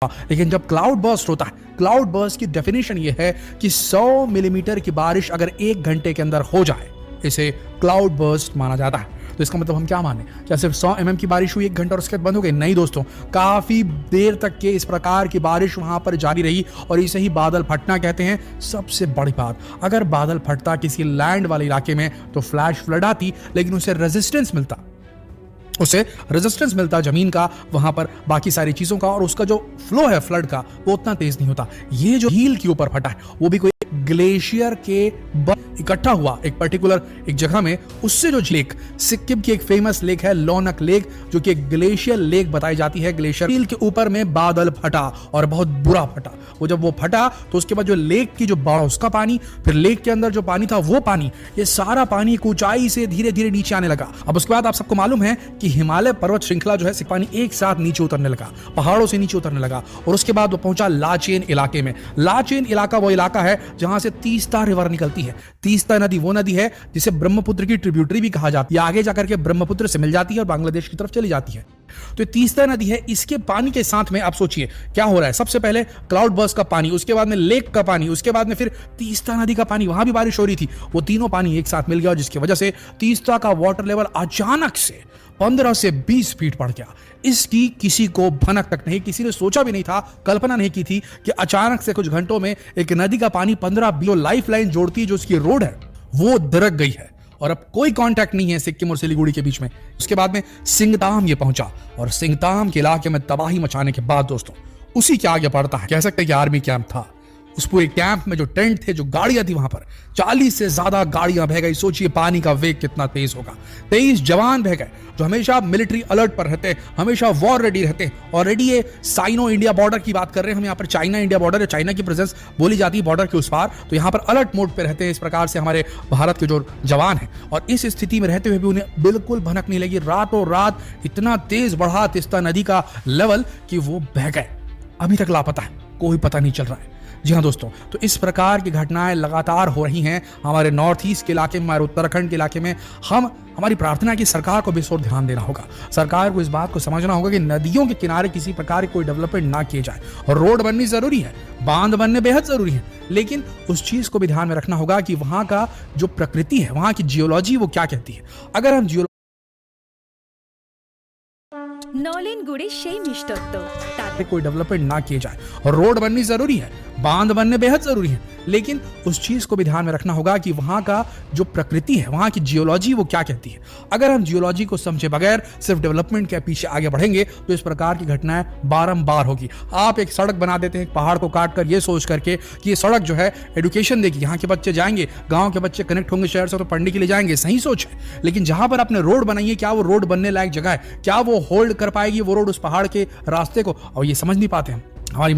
लेकिन जब cloud burst होता है, क्लाउड बर्स्ट की डेफिनेशन ये है कि 100 मिलीमीटर की बारिश अगर 1 घंटे के अंदर हो जाए, इसे क्लाउड बर्स्ट माना जाता है। तो इसका मतलब हम क्या माने, क्या सिर्फ 100 mm की बारिश हुई 1 घंटा और उसके बाद बंद हो गई? नहीं दोस्तों, काफी देर तक के इस प्रकार की बारिश वहां पर जारी रही और इसे ही बादल फटना कहते हैं। सबसे बड़ी बात, अगर बादल फटता किसी लैंड वाले इलाके में तो फ्लैश फ्लड आती, लेकिन उसे रेजिस्टेंस मिलता जमीन का, वहां पर बाकी सारी चीजों का, और उसका जो फ्लो है फ्लड का वो उतना तेज नहीं होता। ये जो झील के ऊपर फटा है वो भी कोई ग्लेशियर के इकट्ठा हुआ एक पर्टिकुलर एक जगह में, उससे जो लेक, सिक्किम की एक फेमस लेक है लोनक लेक, जो कि एक ग्लेशियर लेक बताई जाती है। ग्लेशियर झील के ऊपर में बादल फटा और बहुत बुरा फटा। वो जब वो फटा तो उसके बाद जो लेक की जो बाढ़, उसका पानी, फिर लेक के अंदर जो पानी था वो पानी, ये सारा पानी एक ऊंचाई से धीरे धीरे नीचे आने लगा। अब उसके बाद आप सबको मालूम है कि हिमालय पर्वत श्रृंखला जो है, पानी एक साथ नीचे उतरने लगा, पहाड़ों से नीचे उतरने लगा, और उसके बाद वो पहुंचा लाचेन इलाके में। लाचेन इलाका वो इलाका है जहां से तीस्ता रिवर निकलती है। तीस्ता नदी वो नदी है जिसे ब्रह्मपुत्र की ट्रिब्यूटरी भी कहा जाती है। आगे जाकर के ब्रह्मपुत्र से मिल जाती है और बांग्लादेश की तरफ चली जाती है। तो तीस्ता नदी है, इसके पानी के साथ में आप सोचिए क्या हो रहा है। सबसे पहले क्लाउड बर्स्ट का पानी, उसके बाद में लेक का पानी, उसके बाद में फिर तीस्ता नदी का पानी, वहां भी बारिश हो रही थी, वो तीनों पानी एक साथ मिल गया, जिसकी वजह से तीस्ता का वाटर लेवल अचानक से 15 से 20 फीट बढ़ गया। इसकी किसी को भनक तक नहीं, किसी ने सोचा भी नहीं था, कल्पना नहीं की थी कि अचानक से कुछ घंटों में एक नदी का पानी 15 लाइफ लाइन जोड़ती है, जो उसकी रोड है वो दरक गई है और अब कोई कांटेक्ट नहीं है सिक्किम और सिलीगुड़ी के बीच में। उसके बाद में सिंगताम ये पहुंचा और सिंगताम के इलाके में तबाही मचाने के बाद दोस्तों उसी के आगे पड़ता है, कह सकते हैं कि आर्मी कैंप था। उस पूरे कैंप में जो टेंट थे, जो गाड़ियां थी, वहां पर 40 से ज्यादा गाड़ियां बह गई। सोचिए पानी का वेग कितना तेज होगा। 23 जवान बह गए जो हमेशा मिलिट्री अलर्ट पर रहते हैं, हमेशा वॉर रेडी रहते हैं। ऑलरेडी ये साइनो इंडिया बॉर्डर की बात कर रहे हैं हम, यहाँ पर चाइना इंडिया बॉर्डर है, चाइना की प्रेजेंस बोली जाती है बॉर्डर के उस पार, तो यहाँ पर अलर्ट मोड पे रहते हैं। इस प्रकार से हमारे भारत के जो जवान हैं, और इस स्थिति में रहते हुए भी उन्हें बिल्कुल भनक नहीं लगी। रातों रात इतना तेज बढ़ा तीस्ता नदी का लेवल कि वो बह गए। अभी तक लापता है, कोई पता नहीं चल रहा है। जी हाँ दोस्तों, तो इस प्रकार की घटनाएं लगातार हो रही हैं हमारे नॉर्थ ईस्ट के इलाके में, हमारे उत्तराखंड के इलाके में। हमारी प्रार्थना है कि सरकार को भी इस ओर ध्यान देना होगा। सरकार को इस बात को समझना होगा कि नदियों के किनारे किसी प्रकार की कोई डेवलपमेंट ना किए जाए। और रोड बननी जरूरी है, बांध बनने बेहद जरूरी है, लेकिन उस चीज को भी ध्यान में रखना होगा कि वहां का जो प्रकृति है, वहां की जियोलॉजी वो क्या कहती है। अगर हम নলেন গুড়ে সেই মিষ্টত্ব कोई डेवलपमेंट ना किए जाए और रोड बननी जरूरी है, बांध बनने बेहद जरूरी है, लेकिन उस चीज को भी ध्यान में रखना होगा कि वहां का जो प्रकृति है, वहां की जियोलॉजी वो क्या कहती है। अगर हम जियोलॉजी को समझे बगैर सिर्फ डेवलपमेंट के पीछे आगे बढ़ेंगे तो इस प्रकार की घटनाएं बारंबार होगी। आप एक सड़क बना देते हैं पहाड़ को काट कर, ये सोच करके कि ये सड़क जो है एडुकेशन देगी, यहाँ के बच्चे जाएंगे, गाँव के बच्चे कनेक्ट होंगे शहर से तो पढ़ने के लिए जाएंगे, सही सोच है। लेकिन जहां पर आपने रोड बनाई है, क्या वो रोड बनने लायक जगह है? क्या वो होल्ड कर पाएगी वो रोड उस पहाड़ के रास्ते को? और ये समझ नहीं पाते हम। हमारी